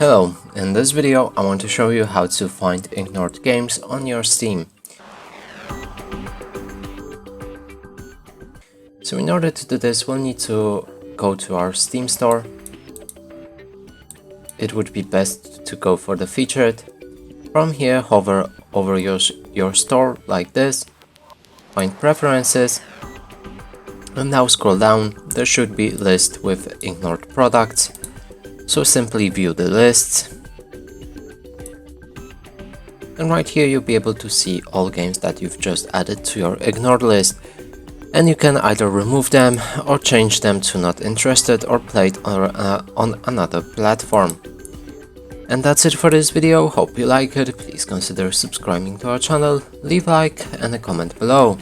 Hello, in this video I want to show you how to find ignored games on your Steam. So in order to do this we'll need to go to our Steam store. It would be best to go for the featured. From here hover over your store like this, find preferences, and now scroll down. There should be list with ignored products. So simply view the lists, and right here you'll be able to see all games that you've just added to your ignored list, and you can either remove them or change them to not interested or played on another platform. And that's it for this video. Hope you like it. Please consider subscribing to our channel, leave a like and a comment below.